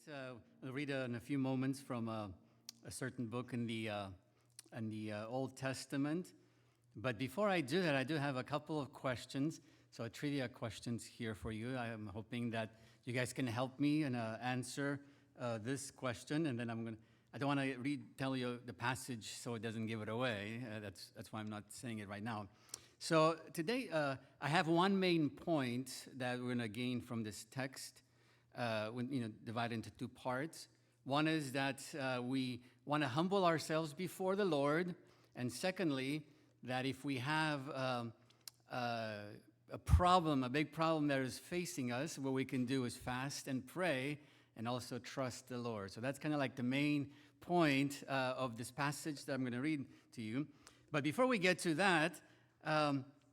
tonight. We'll read in a few moments from a certain book in the Old Testament. But before I do that, I do have a couple of questions. So trivia questions here for you. I am hoping that you guys can help me and answer this question. And then I don't want to tell you the passage so it doesn't give it away. That's why I'm not saying it right now. So today, I have one main point that we're going to gain from this text. Divided into two parts. One is that we want to humble ourselves before the Lord, and secondly, that if we have a big problem that is facing us, what we can do is fast and pray and also trust the Lord. So that's kind of like the main point of this passage that I'm going to read to you. But before we get to that,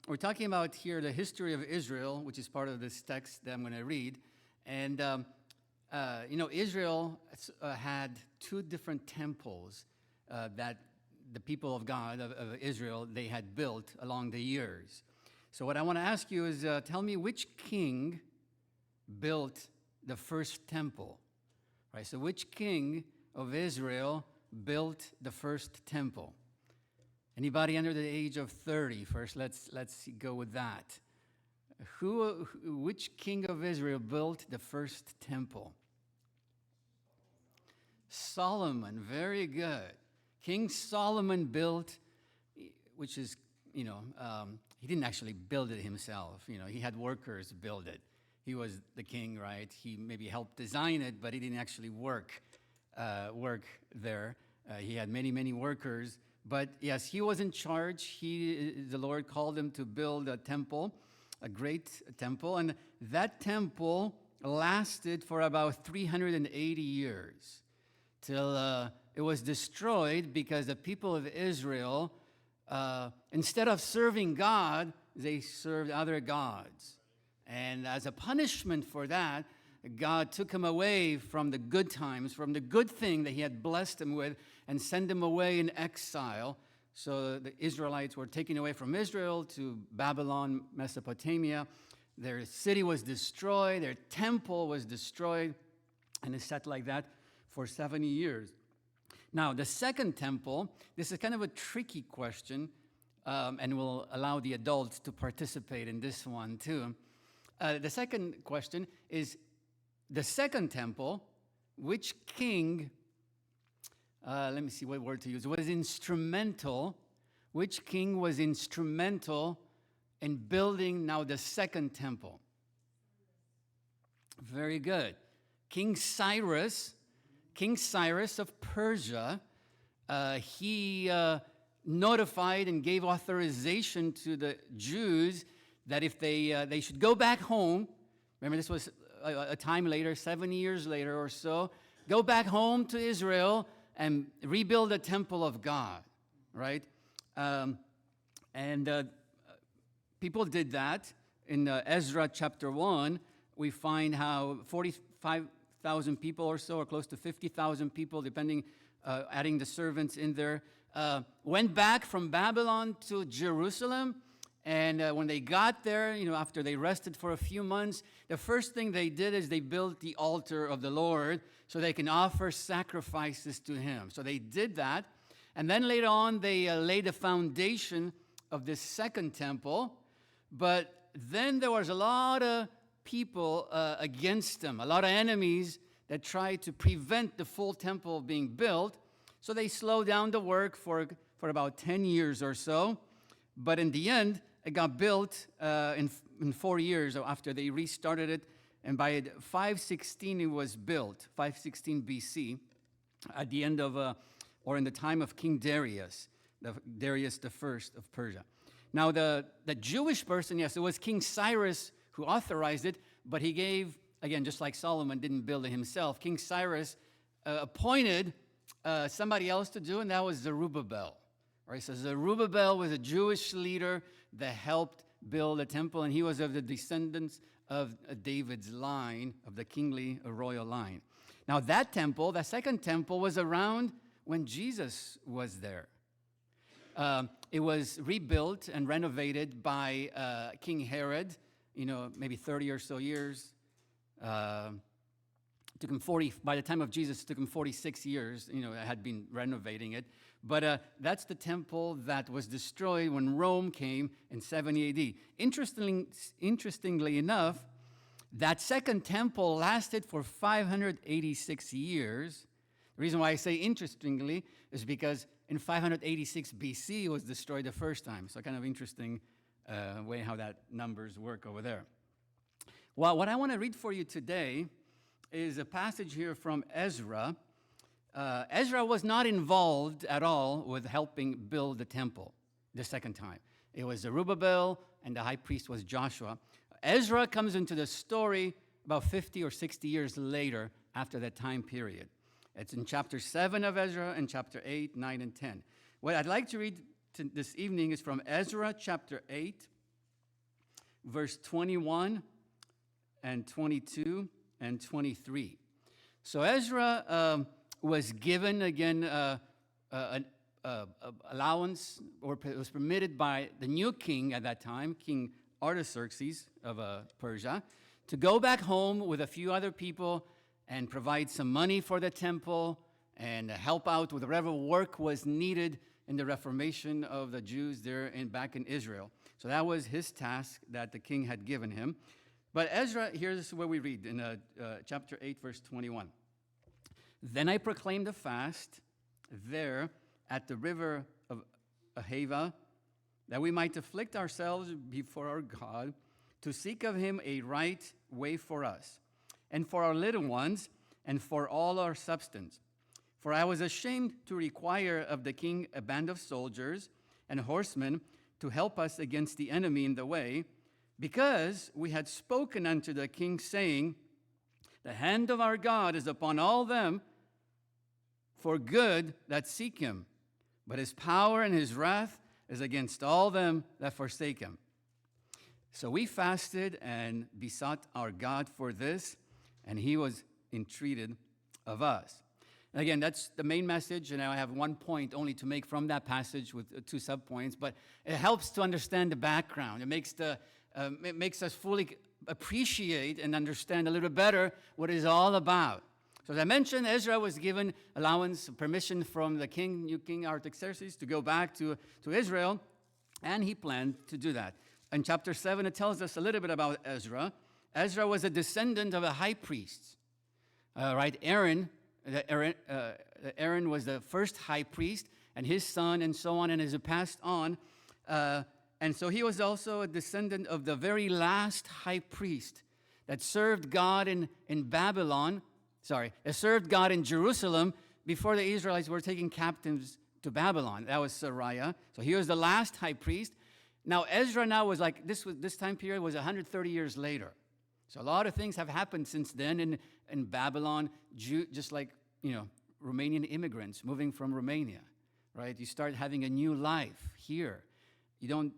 we're talking about here the history of Israel, which is part of this text that I'm going to read. And, Israel had two different temples that the people of God, of Israel, they had built along the years. So what I want to ask you is, tell me which king built the first temple? Right, so which king of Israel built the first temple? Anybody under the age of 30? First, let's go with that. Which king of Israel built the first temple? Solomon, very good. King Solomon built, which is, he didn't actually build it himself. He had workers build it. He was the king, right? He maybe helped design it, but he didn't actually work there. He had many, many workers. But yes, he was in charge. The Lord called him to build a temple. A great temple, and that temple lasted for about 380 years till it was destroyed because the people of Israel, instead of serving God, they served other gods. And as a punishment for that, God took him away from the good times, from the good thing that he had blessed him with, and sent him away in exile. So the Israelites were taken away from Israel to Babylon, Mesopotamia. Their city was destroyed. Their temple was destroyed. And it sat like that for 70 years. Now, the second temple, this is kind of a tricky question, and we'll allow the adults to participate in this one too. The second question is, the second temple, which king... let me see what word to use. Was instrumental. Which king was instrumental in building now the second temple? Very good. King Cyrus of Persia, he notified and gave authorization to the Jews that if they should go back home. Remember, this was a time later, 70 years later or so. Go back home to Israel and rebuild the temple of God, right? People did that. In Ezra chapter 1, we find how 45,000 people or so, or close to 50,000 people, depending, adding the servants in there, went back from Babylon to Jerusalem. And when they got there, after they rested for a few months, the first thing they did is they built the altar of the Lord so they can offer sacrifices to Him. So they did that. And then later on, they laid the foundation of this second temple. But then there was a lot of people against them, a lot of enemies that tried to prevent the full temple being built. So they slowed down the work for about 10 years or so. But in the end, it got built in 4 years after they restarted it. And by 516, it was built, 516 BC, at the end of, or in the time of King Darius, Darius the first of Persia. Now, the Jewish person, yes, it was King Cyrus who authorized it, but he gave, again, just like Solomon didn't build it himself, King Cyrus appointed somebody else to do, and that was Zerubbabel. Right, so Zerubbabel was a Jewish leader that helped build a temple, and he was of the descendants of David's line, of the kingly royal line. Now that temple, the second temple, was around when Jesus was there. It was rebuilt and renovated by King Herod, maybe 30 or so years took him by the time of Jesus, it took him 46 years. It had been renovating it. But that's the temple that was destroyed when Rome came in 70 AD. Interestingly enough, that second temple lasted for 586 years. The reason why I say interestingly is because in 586 BC, it was destroyed the first time. So kind of interesting way how that numbers work over there. Well, what I want to read for you today is a passage here from Ezra. Ezra was not involved at all with helping build the temple the second time. It was Zerubbabel, and the high priest was Joshua. Ezra comes into the story about 50 or 60 years later after that time period. It's in chapter 7 of Ezra and chapter 8, 9, and 10. What I'd like to read this evening is from Ezra chapter 8, verse 21 and 22 and 23. So Ezra was given, again, an allowance, or it was permitted by the new king at that time, King Artaxerxes of Persia, to go back home with a few other people and provide some money for the temple and help out with whatever work was needed in the reformation of the Jews there back in Israel. So that was his task that the king had given him. But Ezra, here's what we read in chapter 8, verse 21. Then I proclaimed a fast there at the river of Ahava, that we might afflict ourselves before our God, to seek of him a right way for us, and for our little ones, and for all our substance. For I was ashamed to require of the king a band of soldiers and horsemen to help us against the enemy in the way, because we had spoken unto the king, saying, the hand of our God is upon all them for good that seek him, but his power and his wrath is against all them that forsake him. So we fasted and besought our God for this, and he was entreated of us. And again, that's the main message, and I have one point only to make from that passage with 2 subpoints, but it helps to understand the background. It makes us fully appreciate and understand a little better what it's all about. So as I mentioned, Ezra was given allowance, permission from the new king Artaxerxes to go back to Israel, and he planned to do that. In chapter 7, it tells us a little bit about Ezra. Ezra was a descendant of a high priest, right? Aaron was the first high priest, and his son, and so on, and as it passed on. And so he was also a descendant of the very last high priest that served God in Jerusalem before the Israelites were taken captives to Babylon. That was Sariah. So he was the last high priest. Now Ezra was like, this time period was 130 years later. So a lot of things have happened since then in Babylon, just like, Romanian immigrants moving from Romania, right? You start having a new life here. You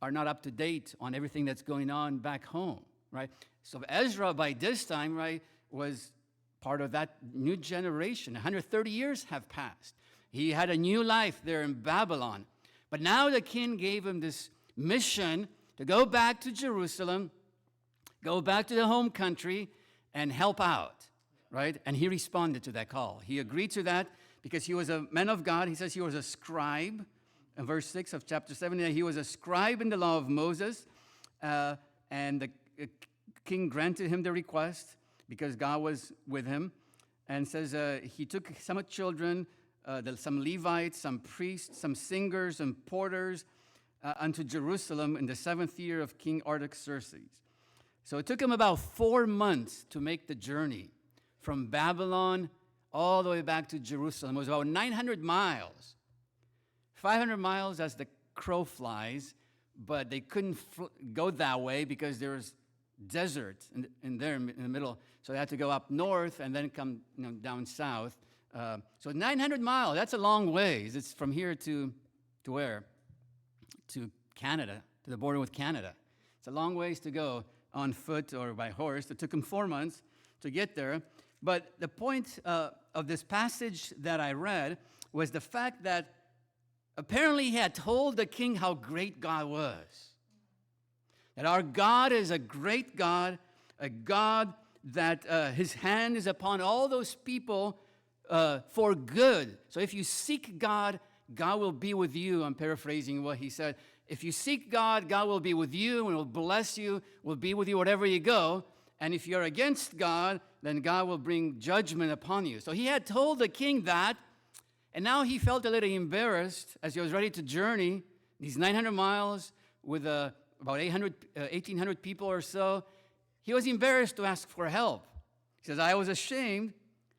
are not up to date on everything that's going on back home, right? So Ezra, by this time, right, was part of that new generation. 130 years have passed. He had a new life there in Babylon. But now the king gave him this mission to go back to Jerusalem, go back to the home country, and help out, right? And he responded to that call. He agreed to that because he was a man of God. He says he was a scribe. In verse 6 of chapter 7, he was a scribe in the law of Moses, and the king granted him the request because God was with him, and says he took some children, some Levites, some priests, some singers and porters unto Jerusalem in the 7th year of King Artaxerxes. So it took him about 4 months to make the journey from Babylon all the way back to Jerusalem. It was about 900 miles. 500 miles as the crow flies, but they couldn't go that way because there was desert in the middle. So they had to go up north and then come down south. So 900 miles, that's a long ways. It's from here to where? To Canada, to the border with Canada. It's a long ways to go on foot or by horse. It took him 4 months to get there. But the point of this passage that I read was the fact that apparently he had told the king how great God was. That our God is a great God, a God that his hand is upon all those people for good. So if you seek God, God will be with you. I'm paraphrasing what he said. If you seek God, God will be with you and will bless you, will be with you wherever you go. And if you're against God, then God will bring judgment upon you. So he had told the king that, and now he felt a little embarrassed as he was ready to journey these 900 miles with about 1,800 people or so. He was embarrassed to ask for help. He says, I was ashamed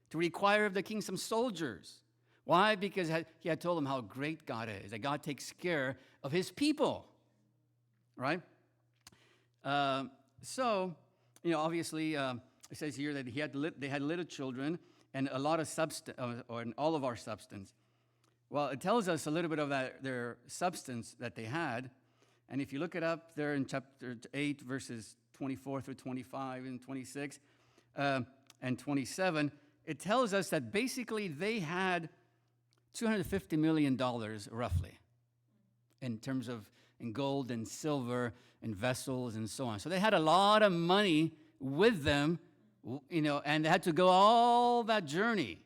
to require of the king some soldiers. Why? Because he had told him how great God is, that God takes care of his people, right? So, obviously, it says here that they had little children and a lot of substance, or all of our substance. Well, it tells us a little bit of their substance that they had. And if you look it up there in chapter 8, verses 24 through 25 and 26 and 27, it tells us that basically they had $250 million roughly in terms of in gold and silver and vessels and so on. So they had a lot of money with them, and they had to go all that journey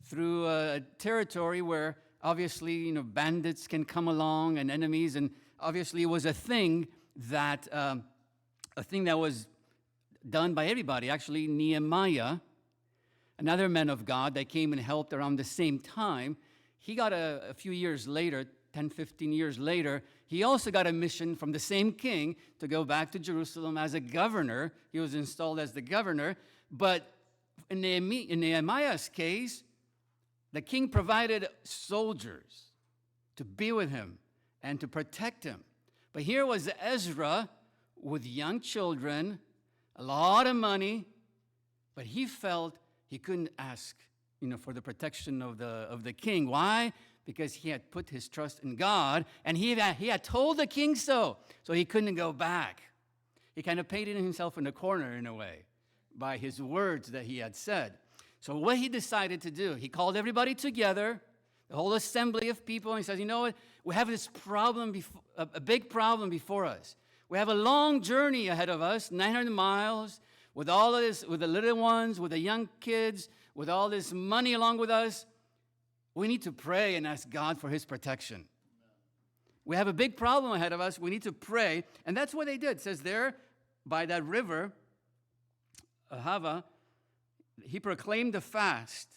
through a territory where obviously, bandits can come along and enemies, and obviously it was a thing that was done by everybody. Actually, Nehemiah, another man of God that came and helped around the same time, he got a few years later, 10, 15 years later, he also got a mission from the same king to go back to Jerusalem as a governor. He was installed as the governor. But in Nehemiah's case, the king provided soldiers to be with him and to protect him. But here was Ezra with young children, a lot of money, but he felt he couldn't ask, for the protection of the king. Why? Because he had put his trust in God, and he had told the king so he couldn't go back. He kind of painted himself in the corner in a way by his words that he had said. So what he decided to do, he called everybody together, the whole assembly of people, and he says, you know what? We have this problem, a big problem before us. We have a long journey ahead of us, 900 miles, with all of this, with the little ones, with the young kids, with all this money along with us. We need to pray and ask God for his protection. We have a big problem ahead of us. We need to pray. And that's what they did. It says there, by that river, Ahava, he proclaimed a fast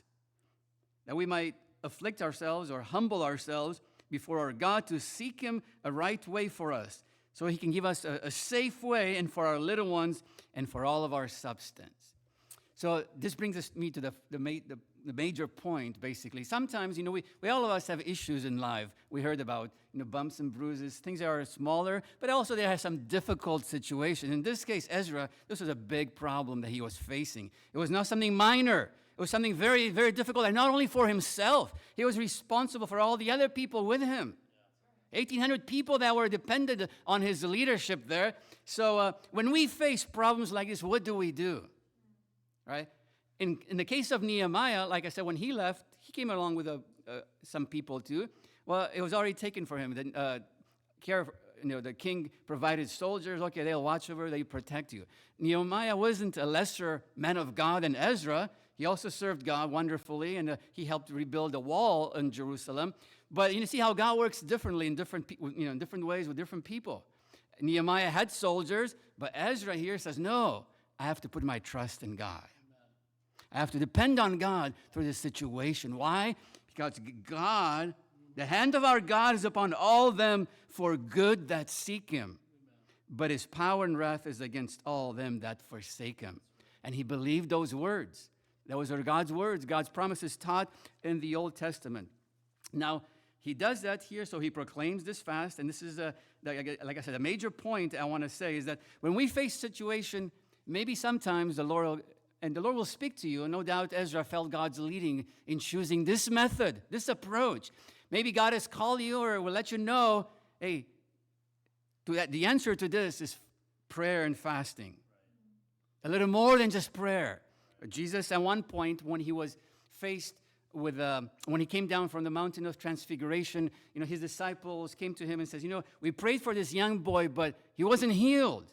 that we might afflict ourselves or humble ourselves before our God to seek him a right way for us, so he can give us a safe way and for our little ones and for all of our substance. So this brings me to the major point, basically. Sometimes, we all of us have issues in life. We heard about, bumps and bruises, things that are smaller, but also there are some difficult situations. In this case, Ezra, this was a big problem that he was facing. It was not something minor. It was something very, very difficult, and not only for himself. He was responsible for all the other people with him. 1,800 people that were dependent on his leadership there. So when we face problems like this, what do we do? Right? In the case of Nehemiah, like I said, when he left, he came along with some people too. Well, it was already taken for him. The king provided soldiers. Okay, they'll watch over, they protect you. Nehemiah wasn't a lesser man of God than Ezra. He also served God wonderfully, and he helped rebuild a wall in Jerusalem. But you see how God works differently in different ways with different people. Nehemiah had soldiers, but Ezra here says, no, I have to put my trust in God. I have to depend on God through this situation. Why? Because God, the hand of our God is upon all them for good that seek him. But his power and wrath is against all them that forsake him. And he believed those words. Those are God's words, God's promises taught in the Old Testament. Now, he does that here, so he proclaims this fast. And this is, like I said, a major point I want to say is that when we face situation, maybe sometimes the Lord will speak to you. And no doubt Ezra felt God's leading in choosing this method, this approach. Maybe God has called you or will let you know, hey, the answer to this is prayer and fasting. A little more than just prayer. Jesus, at one point, when he was faced with, when he came down from the mountain of transfiguration, his disciples came to him and says, we prayed for this young boy, but he wasn't healed,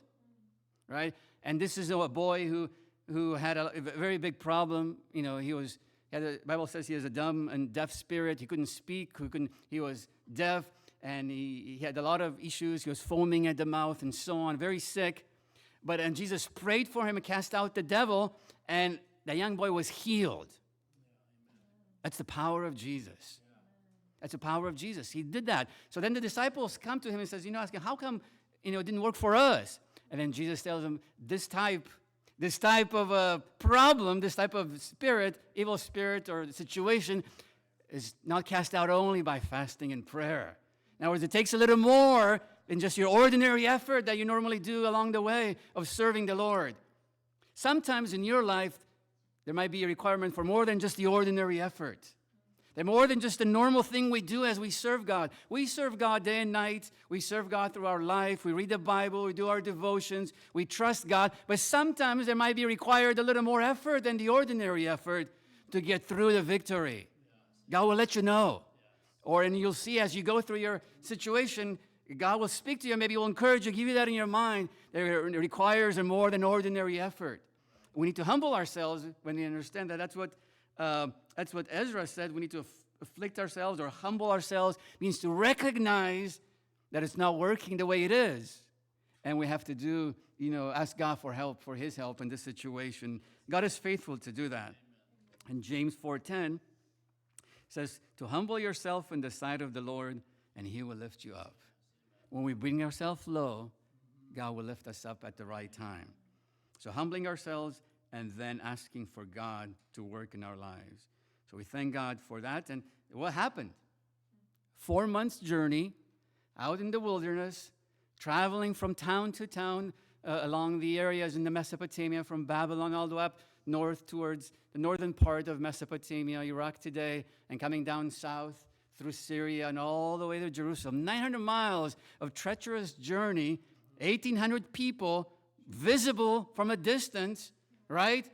right? And this is a boy who had a very big problem. You know, the Bible says he has a dumb and deaf spirit. He couldn't speak. He was deaf, and he had a lot of issues. He was foaming at the mouth and so on, very sick. And Jesus prayed for him and cast out the devil, and the young boy was healed. That's the power of Jesus. That's the power of Jesus. He did that. So then the disciples come to him and says, ask him, how come, it didn't work for us? And then Jesus tells them, this type of a problem, this type of spirit, evil spirit or situation is not cast out only by fasting and prayer. In other words, it takes a little more than just your ordinary effort that you normally do along the way of serving the Lord. Sometimes in your life, there might be a requirement for more than just the ordinary effort. They're more than just the normal thing we do as we serve God. We serve God day and night. We serve God through our life. We read the Bible. We do our devotions. We trust God. But sometimes there might be required a little more effort than the ordinary effort to get through the victory. God will let you know. And you'll see as you go through your situation, God will speak to you. Maybe He will encourage you, give you that in your mind. That it requires a more than ordinary effort. We need to humble ourselves when we understand that. That's what Ezra said. We need to afflict ourselves or humble ourselves. It means to recognize that it's not working the way it is. And we have to ask God for help, for His help in this situation. God is faithful to do that. And James 4:10 says, to humble yourself in the sight of the Lord, and He will lift you up. When we bring ourselves low, God will lift us up at the right time. So humbling ourselves and then asking for God to work in our lives. So we thank God for that. And what happened? 4 months journey out in the wilderness, traveling from town to town along the areas in the Mesopotamia, from Babylon all the way up north towards the northern part of Mesopotamia, Iraq today, and coming down south through Syria and all the way to Jerusalem. 900 miles of treacherous journey, 1,800 people visible from a distance, right?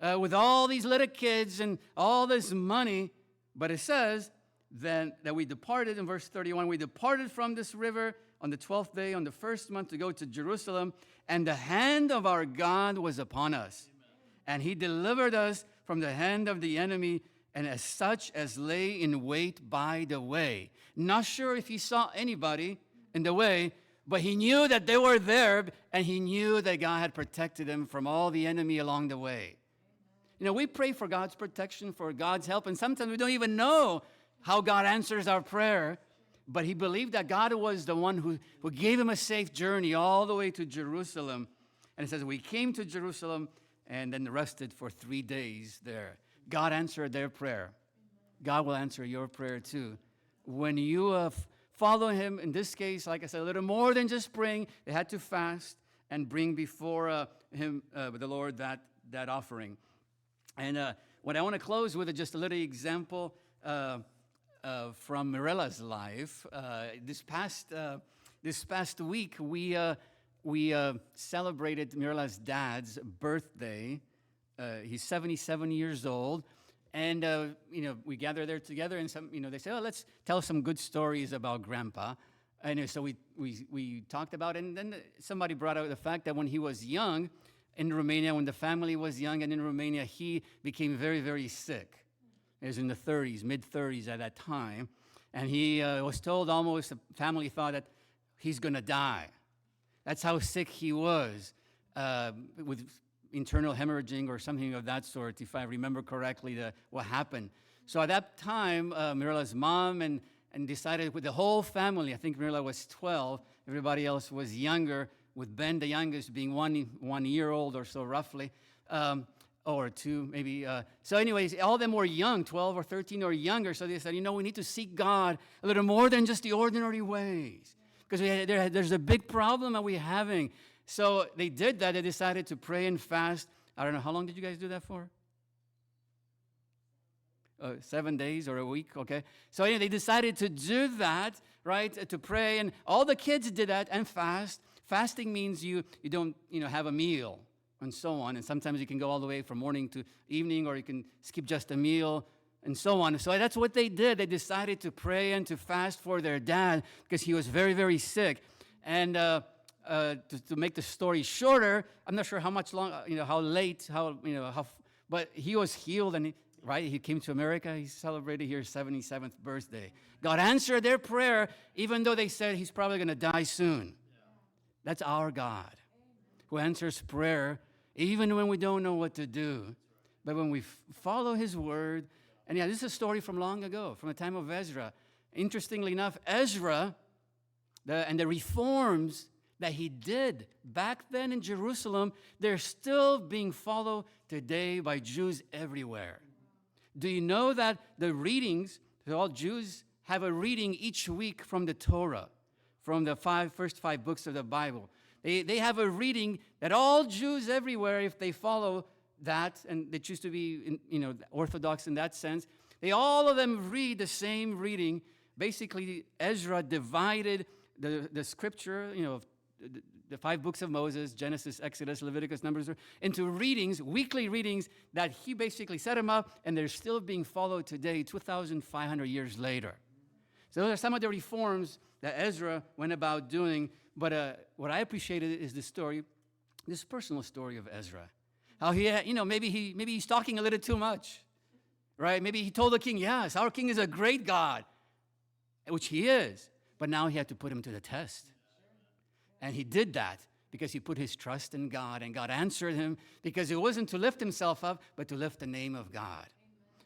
With all these little kids and all this money. But it says then that we departed, in verse 31, we departed from this river on the 12th day, on the first month, to go to Jerusalem, and the hand of our God was upon us. Amen. And He delivered us from the hand of the enemy, and as such as lay in wait by the way. Not sure if He saw anybody in the way, but He knew that they were there, and He knew that God had protected them from all the enemy along the way. We pray for God's protection, for God's help, and sometimes we don't even know how God answers our prayer, but he believed that God was the one who gave him a safe journey all the way to Jerusalem. And it says, we came to Jerusalem and then rested for 3 days there. God answered their prayer. God will answer your prayer too. When you follow Him, in this case, like I said, a little more than just praying, they had to fast and bring before Him, the Lord, that offering. And what I want to close with is just a little example from Mirella's life. This past week, we celebrated Mirella's dad's birthday. He's 77 years old. And, we gather there together, and they say, let's tell some good stories about Grandpa. And so we talked about it, and then somebody brought out the fact that when he was young in Romania, when the family was young and in Romania, he became very, very sick. He was in the 30s, mid-30s at that time. And he was told almost, the family thought that he's going to die. That's how sick he was, with internal hemorrhaging or something of that sort, if I remember correctly, what happened. So at that time, Mirella's mom and decided with the whole family, I think Mirella was 12, everybody else was younger, with Ben, the youngest, being 1 year old or so roughly, or two maybe. So anyways, all of them were young, 12 or 13 or younger, so they said, we need to seek God a little more than just the ordinary ways, because there's a big problem that we're having. So they did that. They decided to pray and fast. I don't know, how long did you guys do that for? 7 days or a week, okay? So they decided to do that, right, to pray. And all the kids did that and fast. Fasting means you don't, have a meal and so on. And sometimes you can go all the way from morning to evening, or you can skip just a meal and so on. So that's what they did. They decided to pray and to fast for their dad because he was very, very sick. And to make the story shorter, I'm not sure how much long, how late, but he was healed, and he came to America. He celebrated his 77th birthday. God answered their prayer, even though they said he's probably going to die soon. That's our God, who answers prayer even when we don't know what to do. But when we follow his word, and this is a story from long ago, from the time of Ezra. Interestingly enough, Ezra and the reforms that he did back then in Jerusalem, they're still being followed today by Jews everywhere. Do you know that the readings, all Jews have a reading each week from the Torah, from the first five books of the Bible. They have a reading that all Jews everywhere, if they follow that, and they choose to be Orthodox in that sense, all of them read the same reading. Basically, Ezra divided the scripture, the five books of Moses, Genesis, Exodus, Leviticus, Numbers, into readings, weekly readings that he basically set them up, and they're still being followed today, 2,500 years later. So those are some of the reforms that Ezra went about doing. But what I appreciated is this personal story of Ezra. How he, maybe he's talking a little too much, right? Maybe he told the king, yes, our king is a great God, which he is. But now he had to put him to the test. And he did that because he put his trust in God, and God answered him because it wasn't to lift himself up, but to lift the name of God.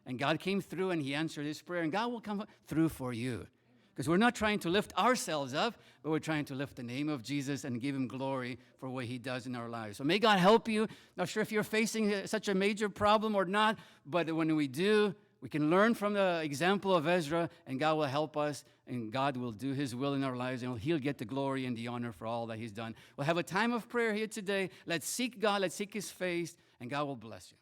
And God came through, and he answered his prayer, and God will come through for you. Because we're not trying to lift ourselves up, but we're trying to lift the name of Jesus and give him glory for what he does in our lives. So may God help you. Not sure if you're facing such a major problem or not, but when we do, we can learn from the example of Ezra, and God will help us, and God will do his will in our lives, and he'll get the glory and the honor for all that he's done. We'll have a time of prayer here today. Let's seek God. Let's seek his face, and God will bless you.